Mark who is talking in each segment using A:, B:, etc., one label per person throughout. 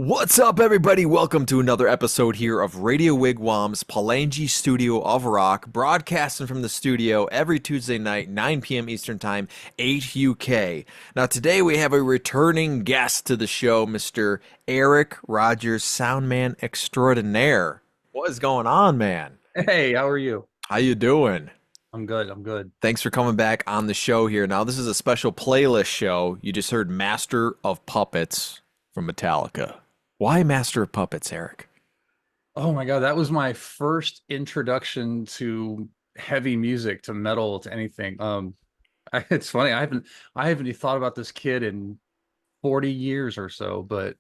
A: What's up, everybody? Welcome to another episode here of Radio Wigwam's Palangi Studio of Rock, broadcasting from the studio every Tuesday night, 9 p.m. Eastern Time, 8 UK. Now, today we have a returning guest to the show, Mr. Erik Rogers, soundman extraordinaire. What is going on, man?
B: Hey, how are you?
A: How you doing?
B: I'm good. I'm good.
A: Thanks for coming back on the show here. Now, this is a special playlist show. You just heard Master of Puppets from Metallica. Why Master of Puppets, Erik?
B: Oh my God, that was my first introduction to heavy music, to metal, to anything. It's funny. I haven't even thought about this kid in 40 years or so, but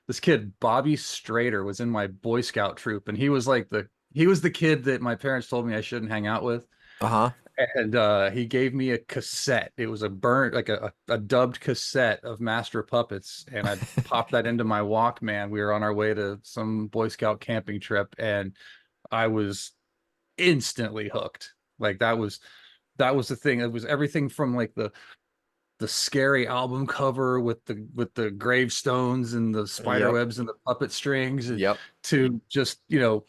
B: this kid Bobby Strader was in my Boy Scout troop, and he was the kid that my parents told me I shouldn't hang out with.
A: Uh-huh.
B: And he gave me a cassette. It was a burnt, like a dubbed cassette of Master Puppets, and I popped that into my Walkman. We were on our way to some Boy Scout camping trip, and I was instantly hooked. Like that was the thing. It was everything from like the scary album cover with the gravestones and the spider
A: Yep.
B: webs and the puppet strings,
A: Yep.
B: to just the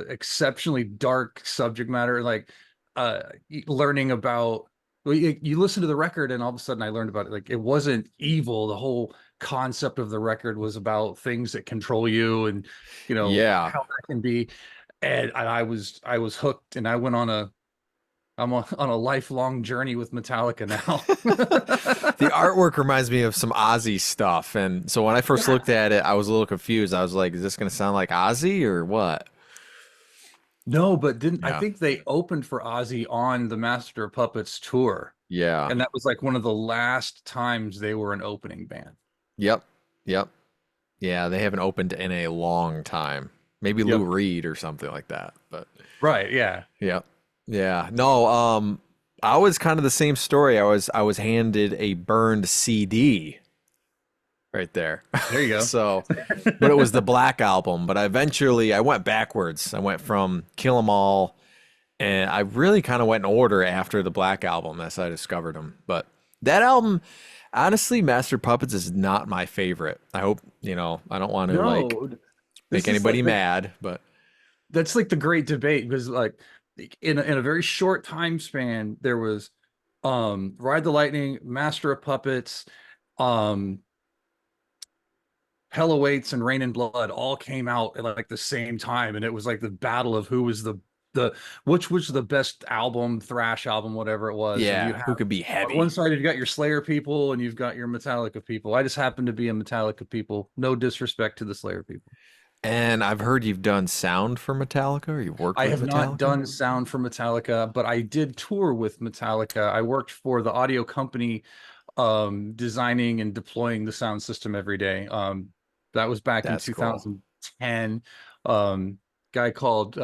B: exceptionally dark subject matter, like learning about, well, you listen to the record and all of a sudden I learned about it. Like, it wasn't evil. The whole concept of the record was about things that control you, and
A: Yeah.
B: how that can be. And I was hooked, and I'm on a lifelong journey with Metallica now.
A: The artwork reminds me of some Ozzy stuff. And so when I first
B: Yeah.
A: looked at it, I was a little confused. I was like, is this going to sound like Ozzy or what?
B: No, but didn't I
A: Yeah.
B: think they opened for Ozzy on the Master of Puppets tour,
A: Yeah.
B: and that was like one of the last times they were an opening band.
A: Yep. Yep. Yeah. They haven't opened in a long time. Maybe Lou
B: Yep.
A: Reed or something like that. But
B: Right. Yeah.
A: yep. Yeah. No, I was kind of the same story. I was handed a burned CD right there.
B: There you go.
A: So, but it was the Black Album. But I went backwards. I went from Kill 'Em All, and I really kind of went in order after the Black Album as I discovered them. But that album, honestly, Master Puppets is not my favorite. I hope, I don't want to like
B: No,
A: make
B: this is
A: anybody
B: like
A: mad, but
B: that's like the great debate, because like in a very short time span there was Ride the Lightning, Master of Puppets, um Hell Awaits, and Rain and Blood all came out at like the same time, and it was like the battle of who was the which was the best album, thrash album, whatever it was. And you
A: yeah,
B: have,
A: who could be
B: on one
A: heavy?
B: side you've got your Slayer people and you've got your Metallica people. I just happen to be a Metallica people. No disrespect to the Slayer people.
A: And I've heard you've done sound for Metallica, or you worked
B: I
A: with
B: have not
A: Metallica.
B: done sound for Metallica, but I did tour with Metallica. I worked for the audio company, designing and deploying the sound system every day. That was back in
A: That's cool.
B: 2010. Guy called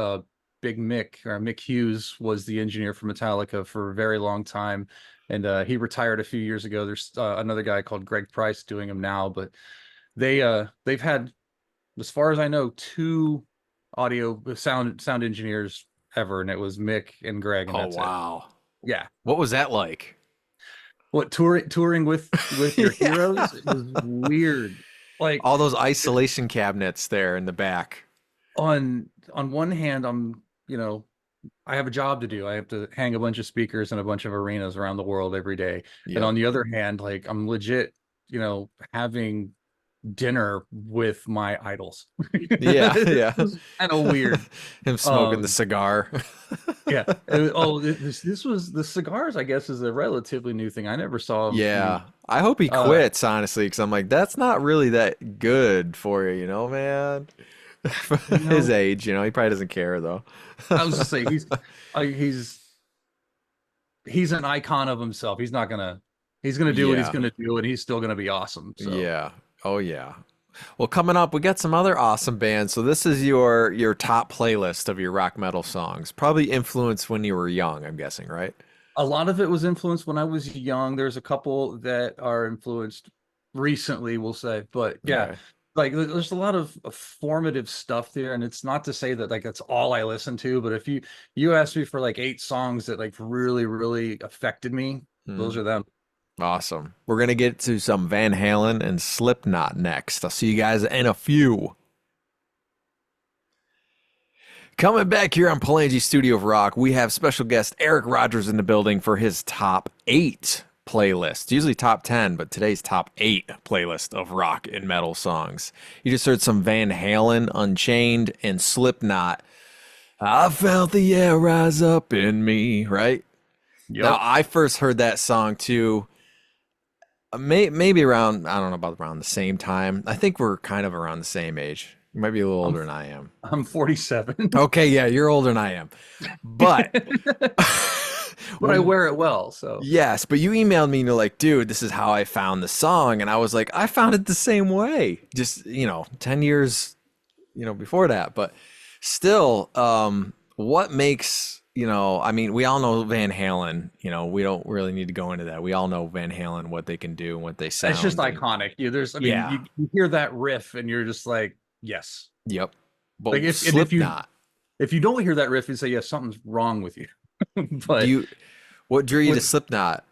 B: Big Mick, or Mick Hughes, was the engineer for Metallica for a very long time, and he retired a few years ago. There's another guy called Greg Price doing them now, but they've had, as far as I know, two audio sound engineers ever, and it was Mick and Greg, and
A: Oh
B: that's it.
A: wow.
B: Yeah.
A: What was that like?
B: What, touring with your
A: Yeah.
B: heroes is weird. Like,
A: All those isolation cabinets there in the back.
B: on one hand, I have a job to do. I have to hang a bunch of speakers in a bunch of arenas around the world every day. And
A: Yep.
B: on the other hand, like, I'm legit, having dinner with my idols.
A: Yeah, yeah.
B: It's kind of weird.
A: Him smoking the
B: Um,
A: cigar.
B: yeah. This was the cigars, I guess, is a relatively new thing. I never saw
A: Yeah.
B: any.
A: I hope he
B: Uh,
A: quits, honestly, because I'm like, that's not really that good for you, man? For
B: you
A: his
B: know,
A: age, he probably doesn't care though.
B: I was just saying, uh, he's he's an icon of himself. He's gonna do what he's
A: Yeah.
B: gonna do, and he's still gonna be awesome. So
A: Yeah. Oh yeah. Well, coming up, we got some other awesome bands. So this is your top playlist of your rock metal songs. Probably influenced when you were young, I'm guessing, right?
B: a lot of it was influenced when I was young. There's a couple that are influenced recently, we'll say, but yeah,
A: Okay.
B: like there's a lot of formative stuff there. And it's not to say that like that's all I listen to, but if you asked me for like eight songs that like really affected me,
A: Hmm.
B: those are them.
A: Awesome. We're gonna get to some Van Halen and Slipknot next. I'll see you guys in a few. Coming back here on Palangi Studio of Rock, we have special guest Erik Rogers in the building for his top 8 playlist. Usually top 10, but today's top 8 playlist of rock and metal songs. You just heard some Van Halen, Unchained, and Slipknot. I felt the air rise up in me, right? Now,
B: Yep.
A: I first heard that song too, maybe around, I don't know about around the same time. I think we're kind of around the same age. You might be a little
B: I'm
A: older than I am.
B: I'm 47.
A: Okay, yeah, you're older than I am. But
B: But I wear it well, so
A: yes, but you emailed me and you're like, dude, this is how I found the song. And I was like, I found it the same way. Just, 10 years, before that. But still, what makes, I mean, we all know Van Halen, we don't really need to go into that. We all know Van Halen, what they can do and what they
B: it's just
A: sound. And
B: iconic. I mean,
A: yeah,
B: you hear that riff and you're just like, yes.
A: yep. But
B: Like
A: Slipknot,
B: if you don't hear that riff, you say, yes, something's wrong with you.
A: do
B: But
A: you, what drew you to
B: with
A: Slipknot?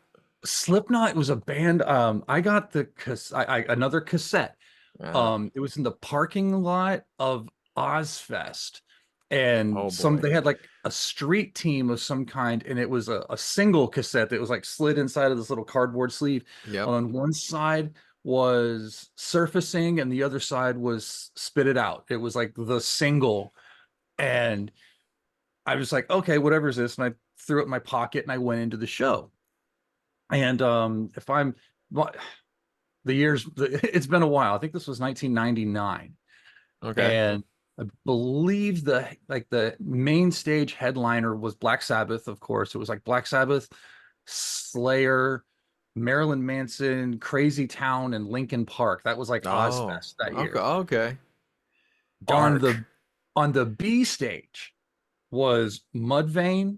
B: Slipknot was a band. I got another cassette.
A: Uh,
B: It was in the parking lot of Ozfest, and
A: oh boy.
B: they had like a street team of some kind, and it was a single cassette that was like slid inside of this little cardboard sleeve.
A: Yep.
B: On one side was Surfacing, and the other side was Spit It Out. It was like the single, and I was like, okay, whatever is this? And I threw it in my pocket and I went into the show. And if I'm what it's been a while. I think this was 1999.
A: Okay.
B: And I believe the main stage headliner was Black Sabbath, of course. It was like Black Sabbath, Slayer, Marilyn Manson, Crazy Town, and Linkin Park. That was like
A: Oh,
B: Ozfest that
A: okay.
B: year.
A: Okay.
B: On
A: Dark.
B: the B stage was Mudvayne,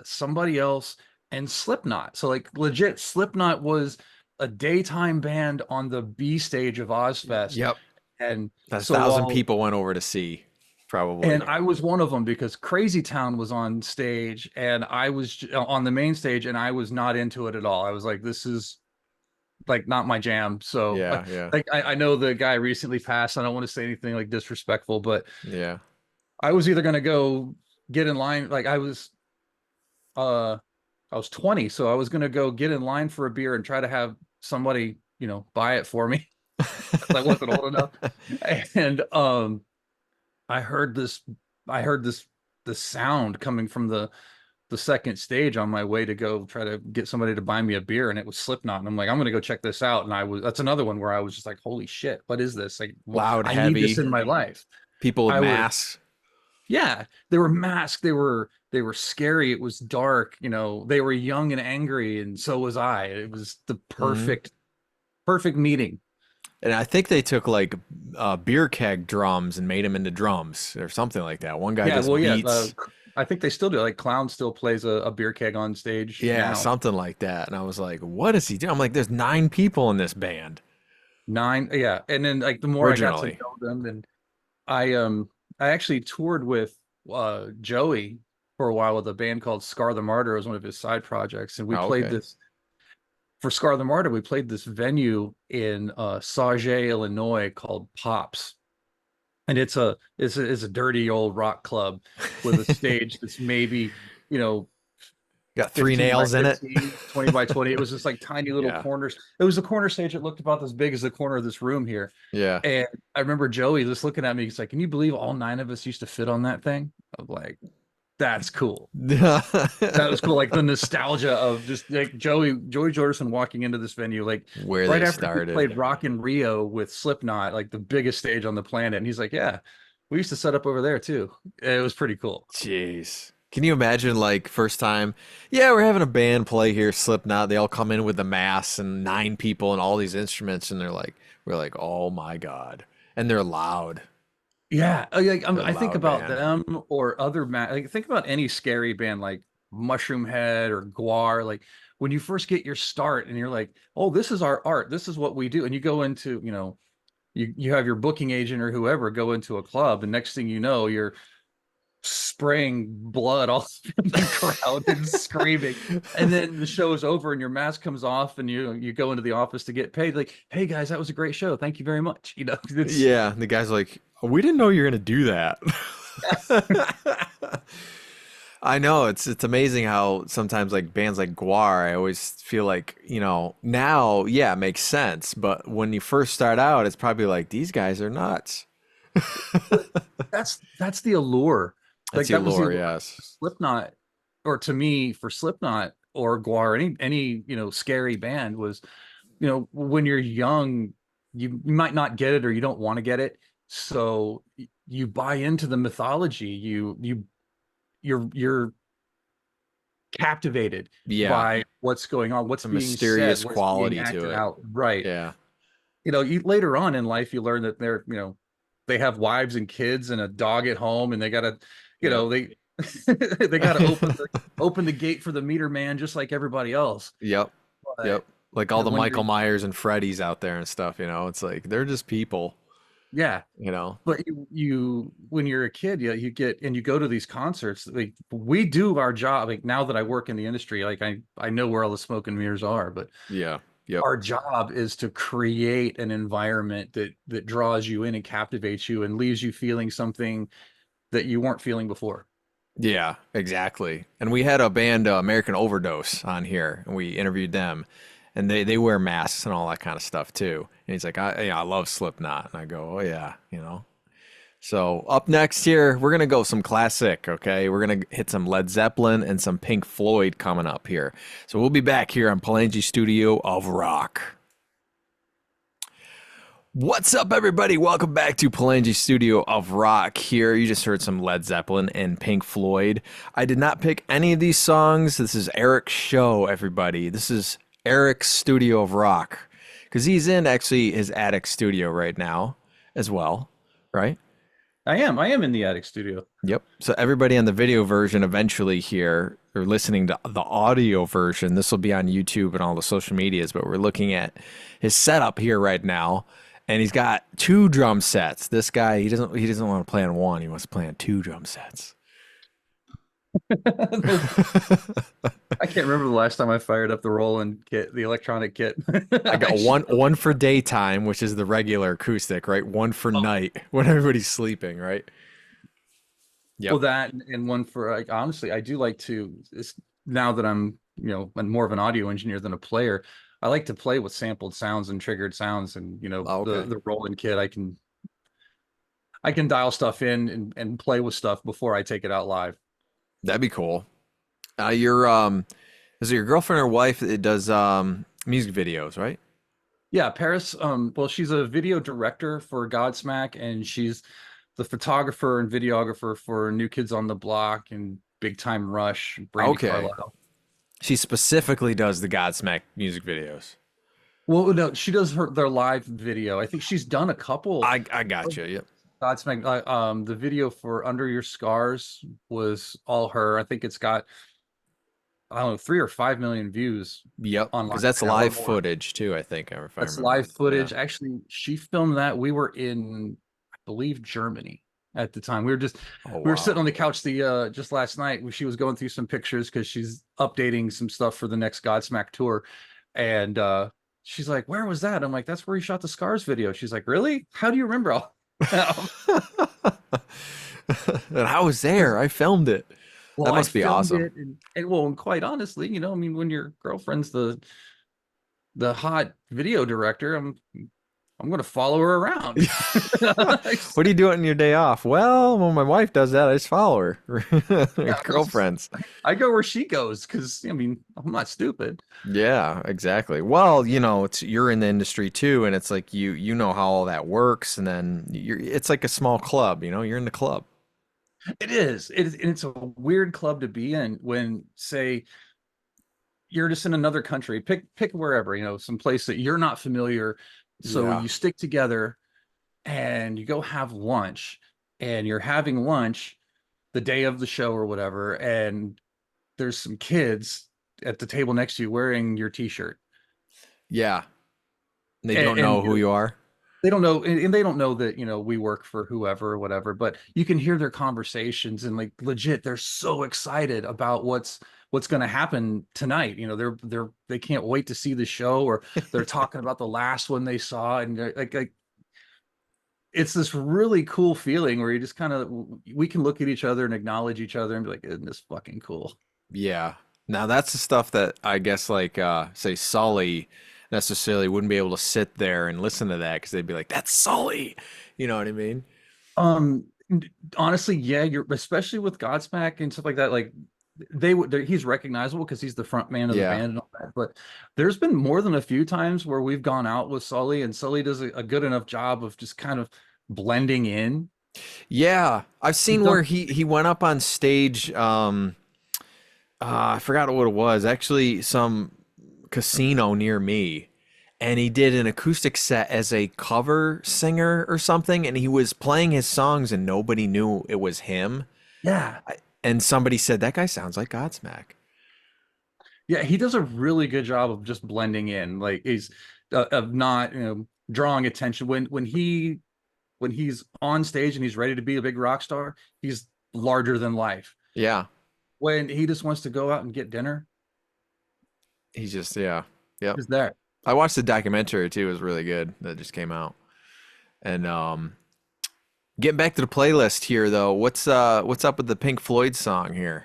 B: somebody else, and Slipknot. So like legit, Slipknot was a daytime band on the B stage of Ozfest.
A: Yep.
B: And
A: A
B: so
A: thousand
B: while
A: people went over to see,
B: and
A: probably.
B: I was one of them because Crazy Town was on stage and I was on the main stage and I was not into it at all. I was like, this is like not my jam. So
A: Yeah, yeah,
B: like I know the guy recently passed. I don't want to say anything like disrespectful, but
A: yeah.
B: I was either gonna go get in line. Like uh I was 20, so I was gonna go get in line for a beer and try to have somebody, buy it for me because I wasn't old enough. And I heard this I heard the sound coming from the second stage on my way to go try to get somebody to buy me a beer, and it was Slipknot. And I'm like, I'm gonna go check this out. And that's another one where I was just like, holy shit, what is this? Like,
A: Loud,
B: I need this
A: heavy,
B: in my life.
A: people with
B: I was
A: masks.
B: Yeah, they were masked, they were scary, it was dark, they were young and angry, and so was I. It was the
A: Hmm.
B: perfect meeting.
A: And I think they took like beer keg drums and made them into drums or something like that. One guy
B: Yeah,
A: just
B: well, yeah,
A: beats,
B: I think they still do. Like Clown still plays a beer keg on stage
A: yeah,
B: now.
A: something like that. And I was like, what is he doing? I'm like, there's 9 people in this band
B: Nine, yeah. And then like the more I got to
A: originally.
B: know them, and I um I actually toured with Joey for a while with a band called Scar the Martyr as one of his side projects, and we
A: Oh,
B: played
A: okay.
B: this for Scar the Martyr. We played this venue in Sauget, Illinois called Pops, and it's a dirty old rock club with a stage that's maybe you know
A: Got three
B: 15 by
A: nails in it.
B: 15, 20 by 20. It was just like tiny little
A: Yeah.
B: corners. It was a corner stage that looked about as big as the corner of this room here.
A: Yeah.
B: And I remember Joey just looking at me. He's like, "Can you believe all 9 of us used to fit on that thing?" I'm like, "That's cool." That was cool. Like the nostalgia of just like Joey Jordison walking into this venue, like
A: Where
B: right
A: they
B: after he
A: started.
B: played Rock in Rio with Slipknot, like the biggest stage on the planet. And he's like, "Yeah, we used to set up over there too." It was pretty cool.
A: Jeez. Can you imagine like first time? Yeah, we're having a band play here, Slipknot. They all come in with the mass and 9 people and all these instruments, and we're like, oh my God. And they're loud.
B: Yeah,
A: They're a
B: I think
A: loud
B: about
A: band.
B: them or like think about any scary band like Mushroom Head or Guar. Like when you first get your start and you're like, "Oh, this is our art. This is what we do." And you go into, you have your booking agent or whoever go into a club, and next thing you know, you're spraying blood all in the crowd and screaming. And then the show is over and your mask comes off and you go into the office to get paid. Like, hey guys, that was a great show. Thank you very much. It's
A: Yeah, the guy's like, we didn't know you were gonna do that. I know it's amazing how sometimes like bands like Guar, I always feel like, now, yeah, it makes sense, but when you first start out, it's probably like these guys are nuts.
B: that's the allure.
A: That's
B: Like
A: the
B: that was the
A: allure,
B: allure
A: yes.
B: for Slipknot, or to me for Slipknot or Guar, any scary band was, when you're young, you might not get it or you don't want to get it. So you buy into the mythology. You're captivated
A: Yeah,
B: by what's going on, what's
A: it's a
B: being said,
A: mysterious
B: what's being
A: quality to
B: acted
A: it.
B: out. Right.
A: Yeah.
B: You later on in life, you learn that they have wives and kids and a dog at home, and they gotta,
A: Yep.
B: they they gotta open the gate for the meter man just like everybody else.
A: Yep.
B: But
A: Yep. Like all the
B: when you're
A: Michael Myers and Freddy's out there and stuff, it's like they're just people,
B: yeah,
A: you know.
B: but you when you're a kid, you get and you go to these concerts. Like we do our job. Like now that I work in the industry, like I know where all the smoke and mirrors are, but
A: Yeah. Yep.
B: our job is to create an environment that draws you in and captivates you and leaves you feeling something that you weren't feeling before.
A: Yeah, exactly. And we had a band, American Overdose, on here, and we interviewed them, and they wear masks and all that kind of stuff too. And he's like, I love Slipknot, and I go, oh yeah. So up next here, we're gonna go some classic. Okay, we're gonna hit some Led Zeppelin and some Pink Floyd coming up here. So we'll be back here on Palangi Studio of Rock. What's up, everybody? Welcome back to Palangi Studio of Rock here. You just heard some Led Zeppelin and Pink Floyd. I did not pick any of these songs. This is Erik's show, everybody. This is Erik's Studio of Rock because he's in actually his attic studio right now as well, right?
B: I am in the attic studio.
A: Yep. So everybody on the video version eventually here, or listening to the audio version, this will be on YouTube and all the social medias, but we're looking at his setup here right now. And he's got two drum sets. This guy, he doesn't want to play on one. He wants to play on two drum sets.
B: I can't remember the last time I fired up the Roland kit, the electronic kit.
A: I got
B: I should
A: one for daytime, which is the regular acoustic, right? One for night when everybody's sleeping, right?
B: well,
A: Yep.
B: that and one for like honestly, I do like to now that I'm more of an audio engineer than a player. I like to play with sampled sounds and triggered sounds, and
A: Oh, okay.
B: the Roland kit. I can dial stuff in and play with stuff before I take it out live.
A: That'd be cool. Your is it your girlfriend or wife that does music videos, right?
B: Yeah, Paris. Well, she's a video director for Godsmack, and she's the photographer and videographer for New Kids on the Block and Big Time Rush, Brandy
A: Okay.
B: Carlisle.
A: She specifically does the Godsmack music videos.
B: Well, no, she does their live video. I think she's done a couple
A: I got
B: of
A: you. Yep.
B: Godsmack. The video for Under Your Scars was all her. I think it's got, I don't know, 3 or 5 million views
A: Yep.
B: online
A: Because that's
B: now or
A: live
B: more.
A: footage too, I think, if I
B: That's
A: remember.
B: live
A: Yeah.
B: footage. Actually, she filmed that. We were in, I believe, Germany at the time.
A: Oh
B: We were sitting
A: wow.
B: on the couch just last night. She was going through some pictures because she's updating some stuff for the next Godsmack tour. And she's like, "Where was that?" I'm like, "That's where he shot the Scars video." She's like, "Really? How do you remember all?"
A: And I was
B: Because
A: there. I filmed it.
B: well,
A: That
B: I
A: must be
B: filmed
A: awesome.
B: it, and quite honestly, I mean, when your girlfriend's the hot video director, I'm going to follow her around.
A: What do you do on your day off? Well, when my wife does that, I just follow her.
B: Yeah,
A: Girlfriends.
B: I go where she goes because I mean I'm not stupid.
A: Yeah, exactly. Well, it's you're in the industry too, and it's like you know how all that works, and then it's like a small club, you're in the club.
B: It's a weird club to be in when say you're just in another country. Pick wherever some place that you're not familiar. So
A: Yeah.
B: you stick together and you go have lunch, and you're having lunch the day of the show or whatever, and there's some kids at the table next to you wearing your T-shirt,
A: Yeah. They don't
B: and
A: know who you are.
B: they don't know, and they don't know that, we work for whoever or whatever, but you can hear their conversations and like legit, they're so excited about what's going to happen tonight. They can't wait to see the show, or they're talking about the last one they saw, and they're like it's this really cool feeling where you just kind of we can look at each other and acknowledge each other and be like, isn't this fucking cool?
A: Yeah. Now that's the stuff that I guess like say Sully necessarily wouldn't be able to sit there and listen to that because they'd be like, "That's Sully." You know what I mean?
B: Um, Honestly, yeah, you're especially with Godsmack and stuff like that. Like he's recognizable because he's the front man of the
A: Yeah.
B: band and all that. But there's been more than a few times where we've gone out with Sully, and Sully does a good enough job of just kind of blending in.
A: Yeah. I've
B: He's
A: seen
B: done,
A: where he went up on stage I forgot what it was. Actually, some casino near me, and he did an acoustic set as a cover singer or something, and he was playing his songs and nobody knew it was him.
B: yeah,
A: And somebody said that guy sounds like Godsmack.
B: yeah, he does a really good job of just blending in. Like he's of not drawing attention when he's on stage and he's ready to be a big rock star. He's larger than life.
A: Yeah.
B: When he just wants to go out and get dinner,
A: He's just yeah. Yep.
B: he's there.
A: I watched the documentary too. It was really good that just came out. And getting back to the playlist here though, what's up with the Pink Floyd song here?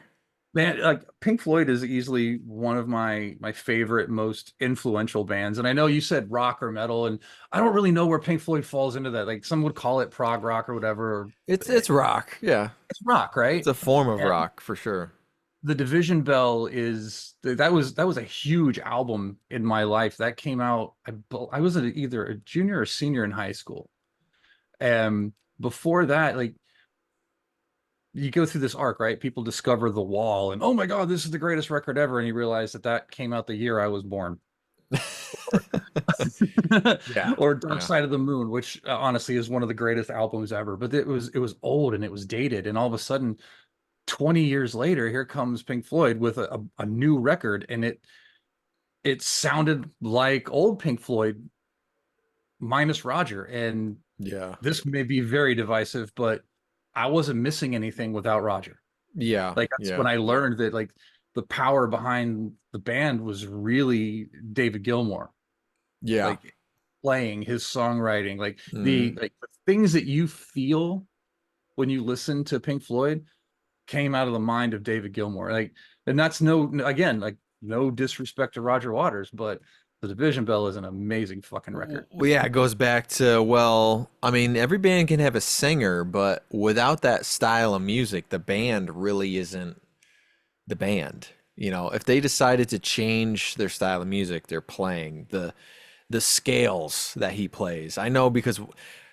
B: Man, like Pink Floyd is easily one of my favorite, most influential bands. And I know you said rock or metal, and I don't really know where Pink Floyd falls into that. Like some would call it prog rock or whatever.
A: It's rock. Yeah.
B: It's rock,
A: It's
B: right?
A: a form of
B: And
A: rock for sure.
B: the Division Bell is that was a huge album in my life. That came out, I was either a junior or senior in high school. And before that, like you go through this arc, right? People discover The Wall, and oh my God, this is the greatest record ever. And you realize that came out the year I was born.
A: Yeah.
B: Or Dark
A: Yeah.
B: Side of the Moon, which honestly is one of the greatest albums ever. But it was old and it was dated, and all of a sudden, 20 years later, here comes Pink Floyd with a new record, and it sounded like old Pink Floyd minus Roger. And
A: Yeah.
B: this may be very divisive, but I wasn't missing anything without Roger.
A: Yeah.
B: Like that's
A: Yeah.
B: when I learned that like the power behind the band was really David Gilmour,
A: Yeah.
B: like playing his songwriting, like
A: Mm.
B: the things that you feel when you listen to Pink Floyd came out of the mind of David Gilmour. Like, and that's again, like no disrespect to Roger Waters, but the Division Bell is an amazing fucking record.
A: Well, yeah, it goes back to, well, I mean, every band can have a singer, but without that style of music, the band really isn't the band. You know, if they decided to change their style of music, they're playing the scales that he plays. I know because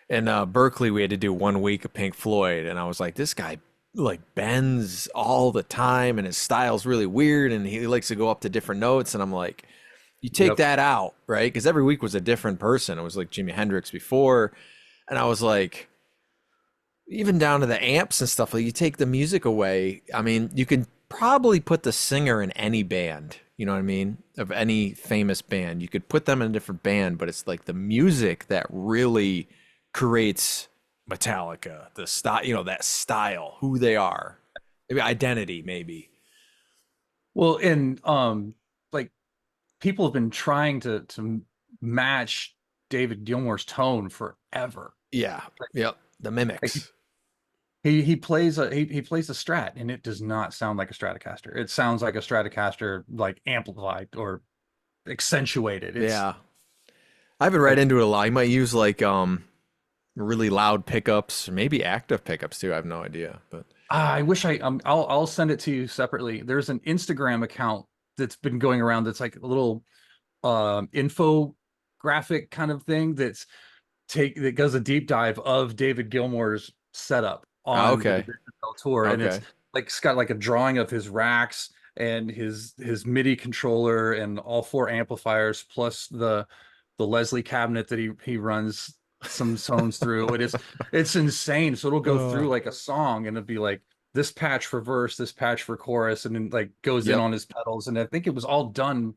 A: in Berkeley we had to do 1 week of Pink Floyd, and I was like, this guy like bends all the time, and his style's really weird, and he likes to go up to different notes, and I'm like, you take
B: Yep.
A: that out, right? Because every week was a different person. It was like Jimi Hendrix before, and I was like, even down to the amps and stuff, like you take the music away. I mean, you can probably put the singer in any band, you know what I mean? Of any famous band. You could put them in a different band, but it's like the music that really creates Metallica, the style, that style, who they are. Maybe identity, maybe.
B: Well, and like people have been trying to match David Gilmour's tone forever.
A: Yeah.
B: Like,
A: Yep. The
B: like
A: mimics.
B: he plays he plays a Strat, and it does not sound like a Stratocaster. It sounds like a Stratocaster, like amplified or accentuated. It's
A: Yeah. I haven't read
B: like
A: into it a lot. You might use like really loud pickups, or maybe active pickups too. I have no idea, but
B: I wish I'll send it to you separately. There's an Instagram account that's been going around that's like a little infographic kind of thing that does a deep dive of David Gilmour's setup
A: oh,
B: on the
A: okay,
B: Division Bell tour, and
A: okay.
B: it's got like a drawing of his racks and his MIDI controller and all four amplifiers plus the Leslie cabinet that he runs some tones through. It's insane. So it'll go through like a song, and it'll be like this patch for verse, this patch for chorus, and then like goes in
A: Yep.
B: on his pedals. And I think it was all done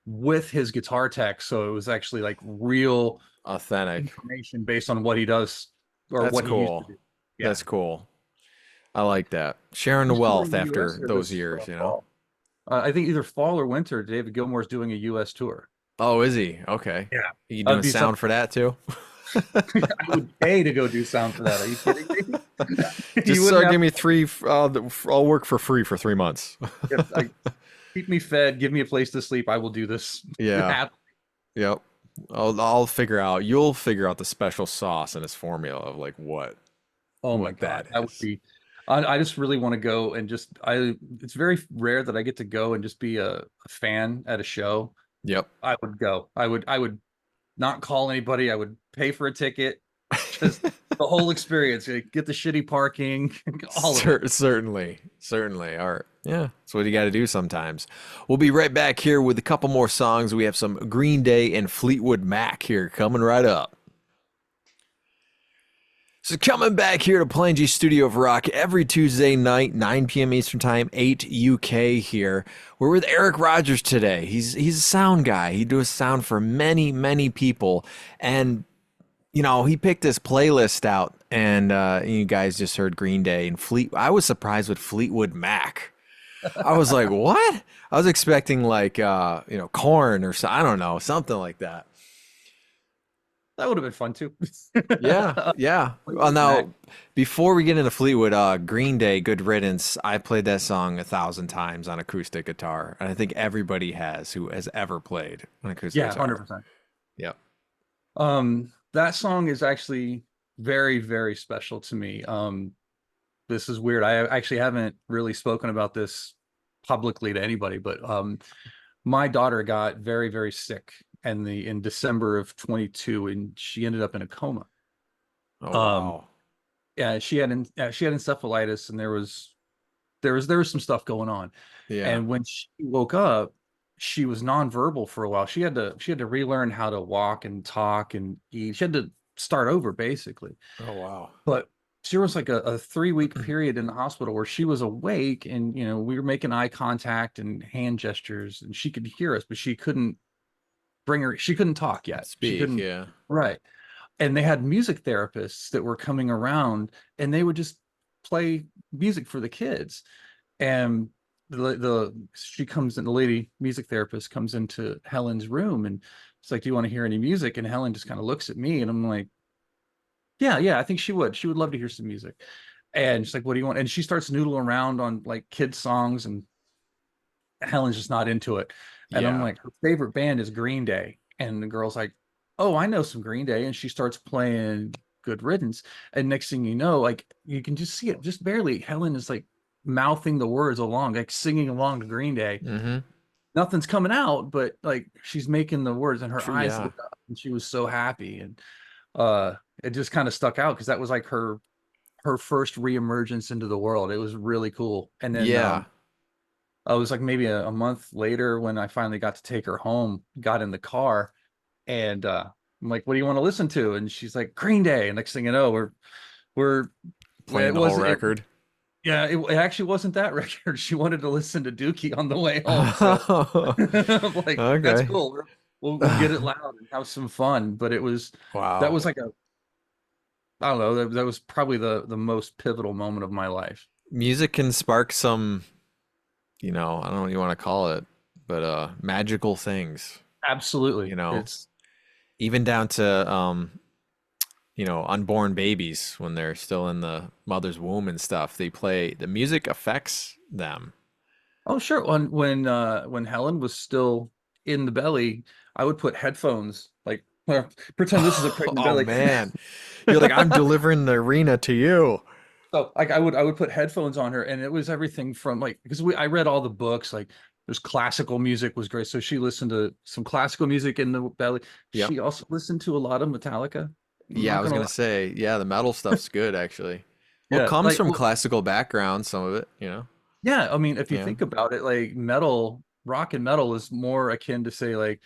B: with his guitar tech, so it was actually like real
A: Authentic.
B: information based on what he does or
A: That's
B: what he used to
A: cool.
B: do. Yeah.
A: That's cool. I like that. Sharing the
B: He's touring
A: wealth
B: the US
A: after
B: here
A: those
B: this
A: years, you know?
B: fall. I think either fall or winter. David Gilmour's doing a U.S. tour.
A: Oh, is he? Okay.
B: Yeah.
A: You
B: That'd
A: doing
B: be
A: sound
B: something.
A: for that too?
B: I would pay to go do sound for that. Are you kidding me? You
A: Just
B: wouldn't have
A: give me three. I'll work for free for 3 months.
B: to keep me fed, give me a place to sleep. I will do this.
A: Yeah. Yep. I'll figure out. You'll figure out the special sauce and its formula of like
B: Oh my
A: what
B: God,
A: that
B: that would
A: is.
B: be. I just really want to go and just. It's very rare that I get to go and just be a fan at a show.
A: Yep.
B: I would go. I would not call anybody. I would pay for a ticket. Just the whole experience. Like, get the shitty parking, all of it.
A: Certainly. All right. Yeah, that's what you got to do sometimes. We'll be right back here with a couple more songs. We have some Green Day and Fleetwood Mac here coming right up. So coming back here to Palangi Studio of Rock every Tuesday night, 9 p.m. Eastern Time, 8 UK here. We're with Erik Rogers today. He's a sound guy. He does sound for many people. And, he picked this playlist out, and you guys just heard Green Day and I was surprised with Fleetwood Mac. I was like, what? I was expecting like, Corn or so, I don't know, something like that.
B: That would have been fun too.
A: Yeah, yeah. Well,
B: Mac.
A: now, before we get into Fleetwood, Green Day, Good Riddance, I played that song 1,000 times on acoustic guitar, and I think everybody has who has ever played an acoustic
B: Yeah,
A: guitar.
B: 100%.
A: Yep.
B: That song is actually very, very special to me. This is weird. I actually haven't really spoken about this publicly to anybody, but my daughter got very, very sick in December of 22, and she ended up in a coma.
A: Oh,
B: Um,
A: wow.
B: yeah, she had encephalitis, and there was some stuff going on.
A: Yeah.
B: And when she woke up, she was nonverbal for a while. She had to relearn how to walk and talk and eat. She had to start over basically.
A: Oh, wow.
B: But there was like a 3 week period in the hospital where she was awake, and we were making eye contact and hand gestures, and she could hear us, but she couldn't talk yet. She
A: Speak,
B: couldn't.
A: yeah.
B: Right. And they had music therapists that were coming around, and they would just play music for the kids. And the lady music therapist comes into Helen's room, and it's like, do you want to hear any music? And Helen just kind of looks at me, and I'm like, yeah, I think she would love to hear some music. And she's like, what do you want? And she starts noodling around on like kids songs, and Helen's just not into it. And I'm
A: Yeah.
B: like, her favorite band is Green Day. And the girl's like, oh, I know some Green Day. And she starts playing Good Riddance. And next thing you know, like, you can just see it just barely. Helen is like mouthing the words along, like singing along to Green Day.
A: Mm-hmm.
B: Nothing's coming out, but like she's making the words, and her
A: True,
B: eyes
A: yeah.
B: lit up, and she was so happy. And it just kind of stuck out because that was like her first reemergence into the world. It was really cool. And then
A: Yeah.
B: I was like maybe a month later when I finally got to take her home, got in the car, and I'm like, what do you want to listen to? And she's like, Green Day. And next thing you know, we're
A: Playing
B: it
A: the whole
B: wasn't it,
A: record.
B: yeah, it actually wasn't that record. She wanted to listen to Dookie on the way home. So I'm like, that's
A: Okay.
B: cool. We'll get it loud and have some fun. But that
A: Wow.
B: was like I don't know, that was probably the most pivotal moment of my life.
A: Music can spark some, I don't know what you want to call it, but magical things, you
B: Absolutely.
A: know,
B: It's
A: even down to unborn babies when they're still in the mother's womb and stuff. The music affects them.
B: Oh, sure. When Helen was still in the belly, I would put headphones, like pretend this is a pregnant
A: Oh
B: belly.
A: man. You're like, I'm delivering the arena to you.
B: So like I would put headphones on her, and it was everything from like, because I read all the books, like there's classical music was great. So she listened to some classical music in the belly.
A: Yep.
B: She also listened to a lot of Metallica. I'm
A: Yeah, I
B: not
A: was
B: gonna
A: gonna
B: lie.
A: say, yeah, the metal stuff's good actually. Well, it
B: Yeah,
A: comes
B: like
A: from
B: well,
A: classical background, some of it.
B: yeah, I mean, if you
A: Yeah.
B: think about it, like rock and metal is more akin to say like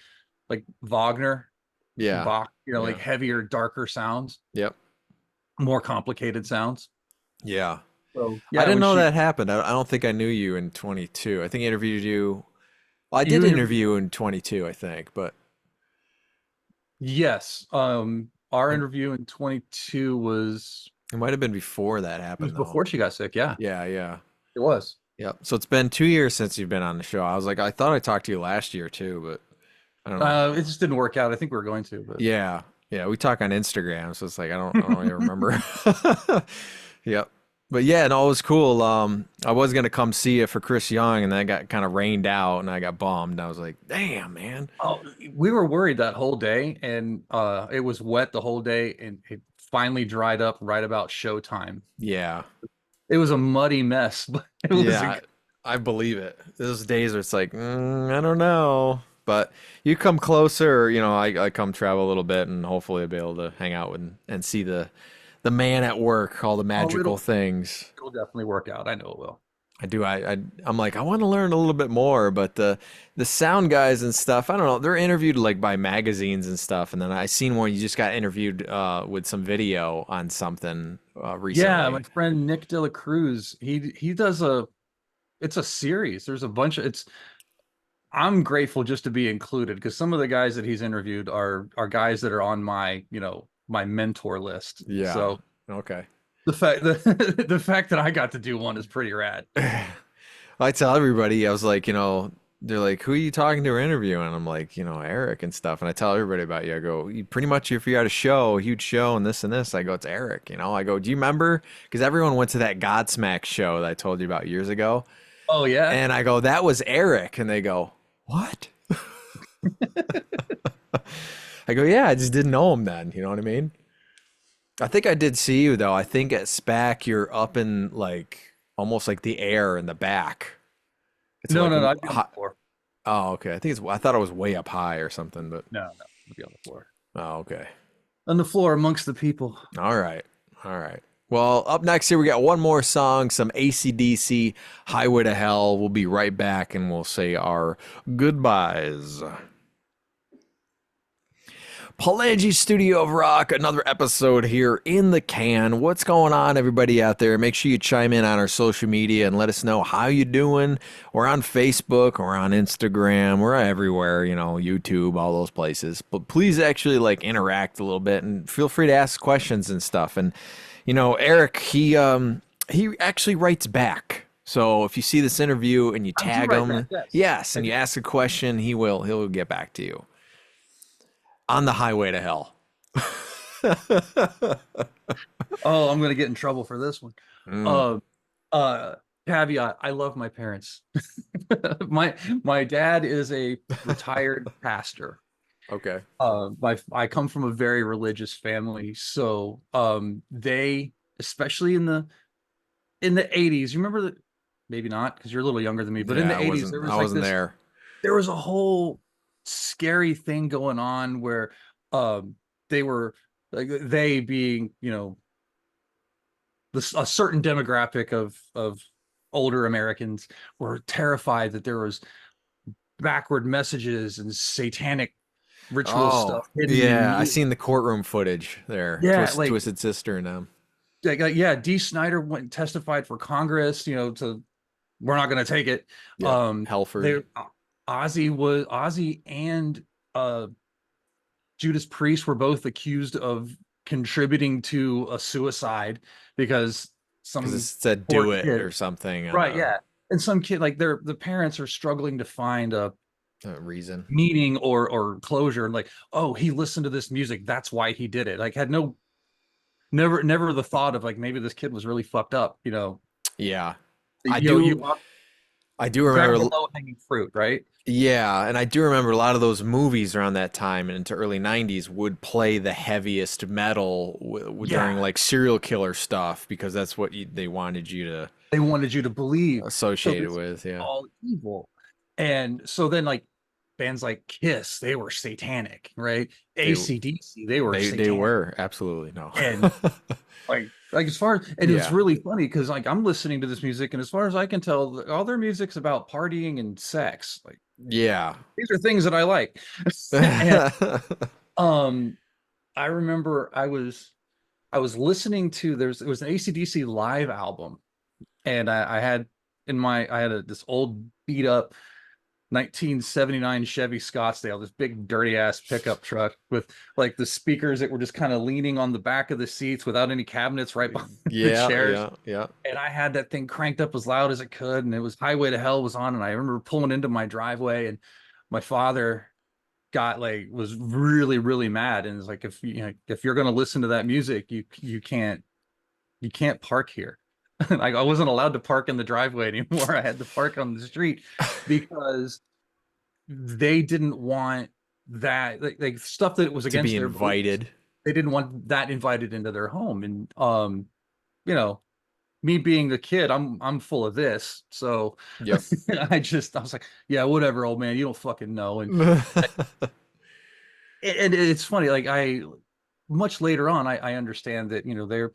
B: Wagner,
A: Yeah.
B: Bach, like
A: Yeah.
B: heavier, darker sounds,
A: Yep.
B: more complicated sounds.
A: Yeah.
B: So
A: I
B: yeah,
A: didn't
B: when
A: know that happened. I don't think I knew you in 22. I think I interviewed you. Well, I did
B: you interviewed,
A: interview you in 22, I think, but
B: Yes. Our
A: It,
B: interview in 22
A: it might have been before that
B: it was
A: happened though.
B: before she got sick. Yeah,
A: Yeah, yeah.
B: it was.
A: Yep. So it's been 2 years since you've been on the show. I was like, I thought I talked to you last year too, but I don't know.
B: It just didn't work out. I think we were going to, but
A: Yeah. Yeah. We talk on Instagram, so it's like I don't even remember. Yep. But yeah, no, it was cool. I was gonna come see it for Chris Young, and then I got kind of rained out, and I got bummed. I was like, "Damn, man."
B: oh, we were worried that whole day, and it was wet the whole day, and it finally dried up right about showtime.
A: Yeah,
B: It was a muddy mess, but it was a
A: yeah, I believe it. Those days where it's like, I don't know, but you come closer, I come travel a little bit, and hopefully I'll be able to hang out and see the man at work, all the
B: oh,
A: magical things.
B: it'll definitely work out. I know it will.
A: I do. I'm like, I want to learn a little bit more, but the sound guys and stuff, I don't know. They're interviewed like by magazines and stuff, and then I seen one you just got interviewed with some video on something
B: Yeah, my
A: recently.
B: friend Nick De La Cruz, he does it's a series. There's a bunch of it's I'm grateful just to be included because some of the guys that he's interviewed are guys that are on my, my mentor list.
A: Yeah.
B: So
A: Okay.
B: the fact that the fact that I got to do one is pretty rad.
A: I tell everybody, I was like, they're like, who are you talking to or interviewing? And I'm like, Eric and stuff. And I tell everybody about you. I go, you pretty much if you got a show, a huge show and this, I go, it's Eric. I go, do you remember? Because everyone went to that Godsmack show that I told you about years ago.
B: Oh yeah.
A: And I go, that was Eric. And they go, what? I go, yeah, I just didn't know him then. You know what I mean? I think I did see you though. I think at SPAC you're up in like almost like the air in the back. It's
B: No,
A: like
B: no, no, I'd be on the floor.
A: oh, okay. I thought it was way up high or something, but
B: No, no, I'd be on the floor.
A: oh, okay.
B: On the floor amongst the people.
A: All right. All right. Well, up next here we got one more song, some AC/DC, Highway to Hell. We'll be right back and we'll say our goodbyes. Palangi Studio of Rock, another episode here in the can. What's going on, everybody out there? Make sure you chime in on our social media and let us know how you doing. We're on Facebook, we're on Instagram, we're everywhere, YouTube, all those places. But please actually like interact a little bit and feel free to ask questions and stuff. And Eric, he actually writes back. So if you see this interview and you
B: I do
A: tag
B: right back,
A: him,
B: yes.
A: yes, and you ask a question, he'll get back to you on the highway to hell.
B: Oh, I'm gonna get in trouble for this one.
A: Mm,
B: Uh uh Caveat, I love my parents. My dad is a retired pastor.
A: okay.
B: I come from a very religious family, so they, especially in the 80s, you remember that, maybe not because you're a little younger than me, but in
A: Yeah,
B: the 80s
A: I wasn't there.
B: there was a whole scary thing going on where they were like, they being, a certain demographic of older Americans were terrified that there was backward messages and satanic ritual
A: Oh,
B: stuff hidden in
A: yeah, I seen the courtroom footage there.
B: yeah, like,
A: Twisted Sister and them.
B: yeah, D. Snyder went and testified for Congress, to we're not going to take it.
A: Yep. Helford.
B: They Ozzy and Judas Priest were both accused of contributing to a suicide because
A: Because it
B: some
A: said
B: poor
A: do it
B: kid,
A: or something on
B: right? Yeah, and some kid, like, the parents are struggling to find a
A: a reason.
B: meaning or closure, and like, oh, he listened to this music, that's why he did it. Like, had never the thought of like, maybe this kid was really fucked up.
A: Yeah. I
B: You know,
A: do
B: you
A: I do
B: grab the
A: remember
B: low hanging fruit, right?
A: yeah, and I do remember a lot of those movies around that time and into early 90s would play the heaviest metal during
B: Yeah,
A: like serial killer stuff because that's what they wanted you to
B: they wanted you to believe. So
A: associate it
B: this is
A: with, yeah.
B: all evil. And so then, like, bands like Kiss, they were satanic, right?
A: They
B: AC/DC, they were
A: they
B: satanic.
A: were absolutely no.
B: And like as far as, and it's
A: Yeah.
B: really funny because like I'm listening to this music, and as far as I can tell, all their music's about partying and sex. Like,
A: Yeah.
B: these are things that I like. And um I remember I was listening to, it was an AC/DC live album, and I had this old beat up 1979 Chevy Scottsdale, this big dirty ass pickup truck with like the speakers that were just kind of leaning on the back of the seats without any cabinets right behind the
A: Yeah,
B: chairs.
A: yeah, yeah.
B: And I had that thing cranked up as loud as it could, and it was Highway to Hell was on, and I remember pulling into my driveway, and my father got like was really really mad, and was like, if you know, if you're going to listen to that music, you can't park here. Like I wasn't allowed to park in the driveway anymore. I had to park on the street because they didn't want that like stuff that was
A: To be
B: against their beliefs.
A: invited.
B: They didn't want that invited into their home, and you know, me being a kid, I'm full of this. So
A: Yep.
B: I was like, yeah, whatever, old man, you don't fucking know. And it's funny, like I much later on, I understand that, you know, they're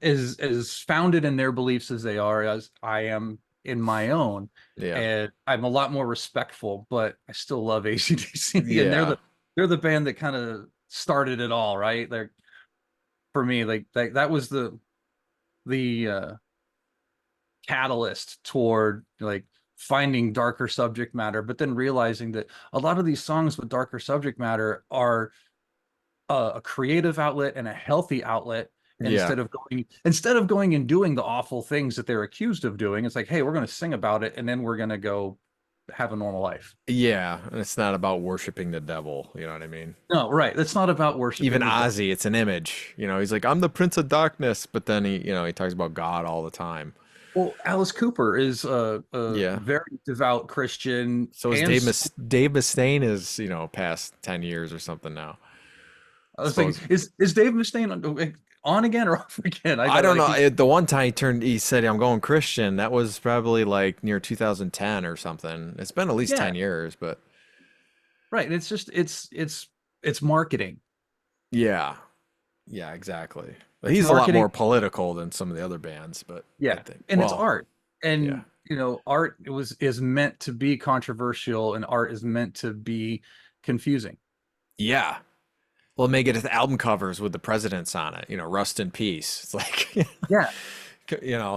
B: as founded in their beliefs as they are, as I am in my own.
A: Yeah.
B: And I'm a lot more respectful, but I still love AC/DC. And
A: Yeah.
B: they're the band that kind of started it all, right? They're for me, like that was the catalyst toward like finding darker subject matter, but then realizing that a lot of these songs with darker subject matter are a creative outlet and a healthy outlet,
A: Yeah.
B: instead of going and doing the awful things that they're accused of doing. It's like, hey, we're going to sing about it, and then we're going to go have a normal life.
A: Yeah. And it's not about worshiping the devil. You know what I mean?
B: No, right. That's not about
A: Even
B: worshiping the devil.
A: Ozzy, it's an image. You know, he's like, I'm the Prince of Darkness, but then he talks about God all the time.
B: Well, Alice Cooper is a
A: Yeah.
B: very devout Christian,
A: So is
B: and
A: Dave Mustaine is, past 10 years or something now.
B: I was thinking,
A: Suppose.
B: is Dave Mustaine on again or off again? I
A: I
B: got
A: don't
B: like
A: know. The one time he said, I'm going Christian. That was probably like near 2010 or something. It's been at least
B: yeah,
A: 10 years, but
B: right. And it's just it's marketing.
A: yeah. Yeah, exactly. But
B: It's
A: he's a lot
B: marketing.
A: more political than some of the other bands, but I
B: Yeah,
A: think,
B: and it's
A: well,
B: art,
A: yeah.
B: and you know, art is meant to be controversial, and art is meant to be confusing.
A: Yeah. Well, make it album covers with the presidents on it, Rust in Peace. It's like,
B: Yeah,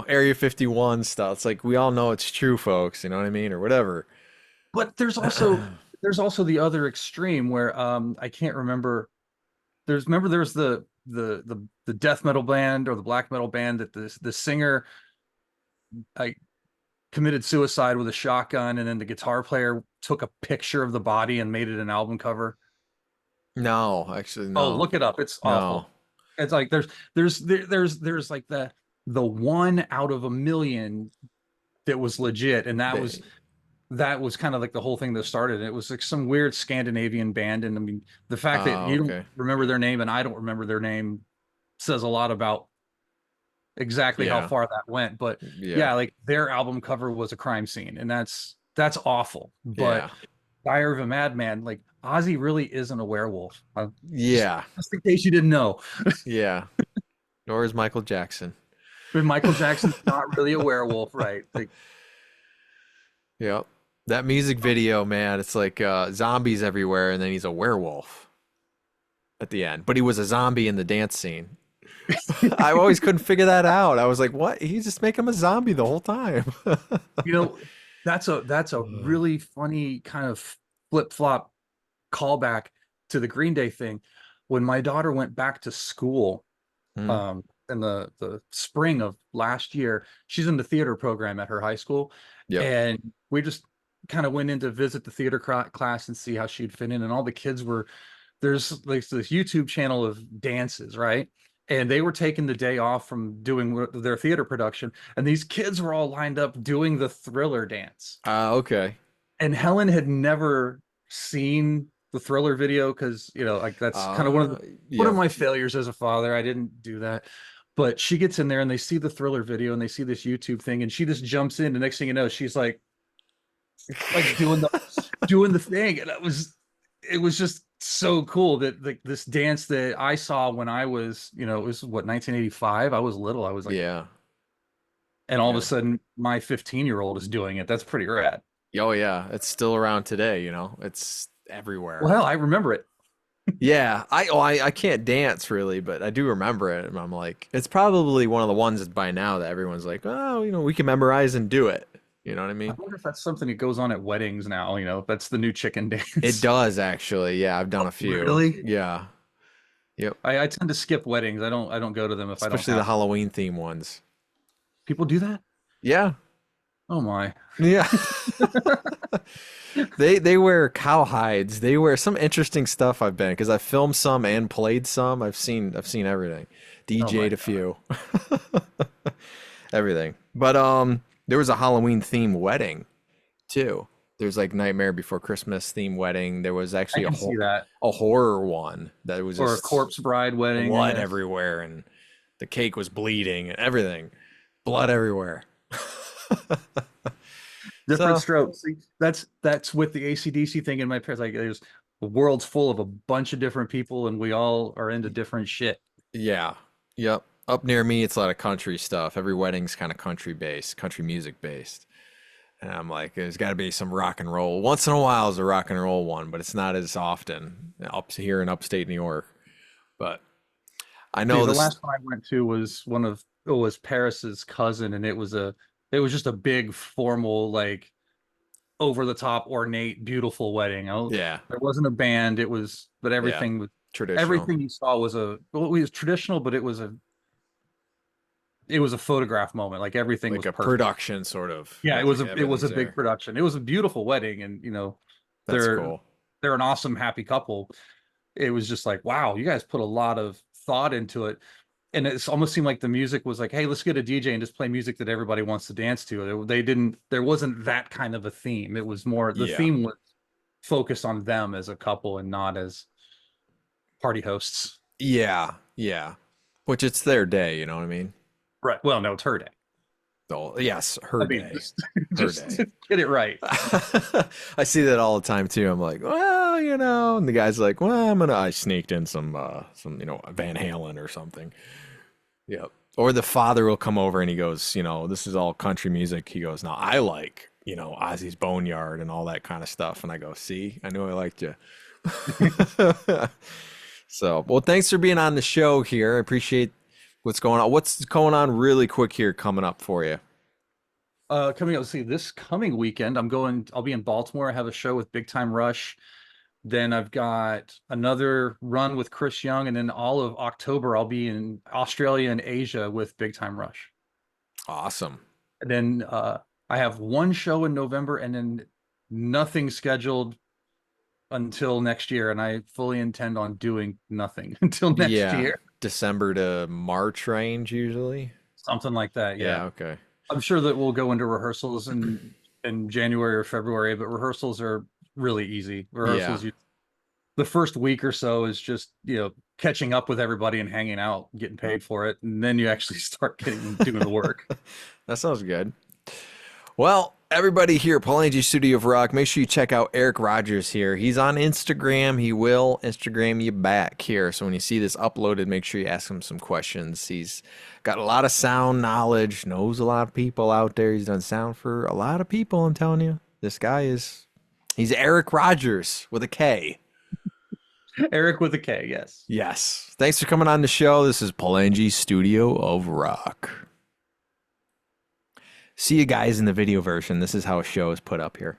A: Area 51 stuff. It's like, we all know it's true, folks. You know what I mean? Or whatever.
B: but there's also the other extreme where I can't remember. There's the death metal band or the black metal band that the singer like committed suicide with a shotgun, and then the guitar player took a picture of the body and made it an album cover.
A: No, actually,
B: Oh,
A: no.
B: look it up. It's
A: No.
B: awful. It's like there's like the one out of a million that was legit, and
A: They,
B: that was kind of like the whole thing that started it. It was like some weird Scandinavian band, and I mean the fact that you don't
A: okay.
B: remember their name and I don't remember their name says a lot about exactly how
A: Yeah.
B: far that went. But
A: Yeah.
B: yeah, like their album cover was a crime scene, and that's awful. But
A: Yeah.
B: Diary of a Madman, like Ozzy really isn't a werewolf.
A: Yeah.
B: Just in case you didn't know.
A: Yeah. Nor is Michael Jackson.
B: But Michael Jackson's not really a werewolf, right? Like,
A: Yep. That music video, man, it's like zombies everywhere, and then he's a werewolf at the end. But he was a zombie in the dance scene. I always couldn't figure that out. I was like, what? He just make him a zombie the whole time.
B: you know, that's a really funny kind of flip-flop callback to the Green Day thing. When my daughter went back to school,
A: Hmm.
B: in the spring of last year, she's in the theater program at her high school,
A: Yep.
B: and we just kind of went in to visit the theater class and see how she'd fit in. And all the kids were there's like this YouTube channel of dances, right? And they were taking the day off from doing their theater production, and these kids were all lined up doing the Thriller dance.
A: Okay.
B: And Helen had never seen the Thriller video because, you know, like that's kind of one of
A: Yeah.
B: my failures as a father. I didn't do that. But she gets in there and they see the Thriller video and they see this YouTube thing, and she just jumps in. The next thing you know, she's like doing the thing. And it was just so cool that like this dance that I saw when I was, you know, it was what, 1985. I was little. I was like,
A: Yeah.
B: and all of a
A: Yeah.
B: sudden my 15-year-old is doing it. That's pretty rad.
A: Oh yeah. It's still around today, It's everywhere.
B: Well, I remember it.
A: Yeah. I can't dance really, but I do remember it. And I'm like, it's probably one of the ones by now that everyone's like, oh, we can memorize and do it. You know what I
B: I
A: mean?
B: wonder if that's something that goes on at weddings now. That's the new chicken
A: It
B: dance.
A: does actually. Yeah, I've done a few.
B: Really?
A: Yeah. Yep.
B: I tend to skip weddings. I don't go to them if I don't
A: Especially the
B: have to.
A: Halloween theme ones.
B: People do that?
A: Yeah.
B: Oh my.
A: Yeah. They wear cow hides. They wear some interesting stuff I've been because I filmed some and played some. I've seen everything.
B: Oh my
A: DJ'd a
B: God.
A: few. Everything. But there was a Halloween themed wedding too. There's like Nightmare Before Christmas themed wedding. There was
B: I
A: actually
B: can see that.
A: a horror one that was
B: Or a
A: just
B: corpse bride wedding, I
A: blood
B: guess.
A: everywhere and the cake was bleeding and everything. Blood everywhere.
B: Different
A: So,
B: strokes. See, that's with the AC/DC thing in my parents. Like there's the world's full of a bunch of different people and we all are into different shit.
A: yeah. Yep. Up near me, it's a lot of country stuff. Every wedding's kind of country based, country music based. And I'm like, there's got to be some rock and roll. Once in a while is a rock and roll one, but it's not as often up here in upstate New York. But I
B: See,
A: know
B: the
A: this.
B: last one I went to was it was Paris's cousin, and it was just a big formal, like over the top, ornate, beautiful wedding.
A: Yeah,
B: There wasn't a band. But
A: yeah, traditional,
B: everything you saw was it was traditional, but it was a photograph moment. Like everything
A: like
B: was
A: a
B: perfect.
A: production sort of.
B: Yeah, it was
A: Everything's
B: a big
A: there.
B: production. It was a beautiful wedding, and
A: That's
B: they're
A: cool.
B: they're an awesome, happy couple. It was just like, wow, you guys put a lot of thought into it. And it almost seemed like the music was like, hey, let's get a DJ and just play music that everybody wants to dance to. They didn't, there wasn't that kind of a theme. It was more, the
A: Yeah,
B: theme was focused on them as a couple and not as party hosts.
A: yeah, yeah. Which it's their day, you know what I mean?
B: Right. Well, no, it's her day.
A: Oh, yes, her
B: I mean,
A: day,
B: just,
A: her
B: just
A: day.
B: get it right.
A: I see that all the time too. I'm like, well, and the guy's like, well, I sneaked in some, Van Halen or something. Yep. Or the father will come over and he goes, this is all country music. He goes, now I like, Ozzy's Boneyard and all that kind of stuff. And I go, see, I knew I liked you. So, well, thanks for being on the show here. I appreciate what's going on. What's going on really quick here coming up for you?
B: Coming up, let's see, this coming weekend, I'll be in Baltimore. I have a show with Big Time Rush. Then I've got another run with Chris Young, and then all of October I'll be in Australia and Asia with Big Time Rush.
A: Awesome.
B: And then I have one show in November, and then nothing scheduled until next year. And I fully intend on doing nothing until next
A: Yeah.
B: year,
A: December to March range usually.
B: something like that.
A: Yeah,
B: Yeah,
A: okay.
B: I'm sure that we'll go into rehearsals in January or February, but rehearsals are really easy.
A: Yeah.
B: The first week or so is just catching up with everybody and hanging out, getting paid for it, and then you actually start doing the work.
A: That sounds good. Well, everybody here at Palangi Studio of Rock, make sure you check out Erik Rogers here. He's on Instagram. He will Instagram you back here. So when you see this uploaded, make sure you ask him some questions. He's got a lot of sound knowledge, knows a lot of people out there. He's done sound for a lot of people, I'm telling you. He's Erik Rogers with a K.
B: Erik with a K, yes.
A: Yes. Thanks for coming on the show. This is Palangi Studio of Rock. See you guys in the video version. This is how a show is put up here.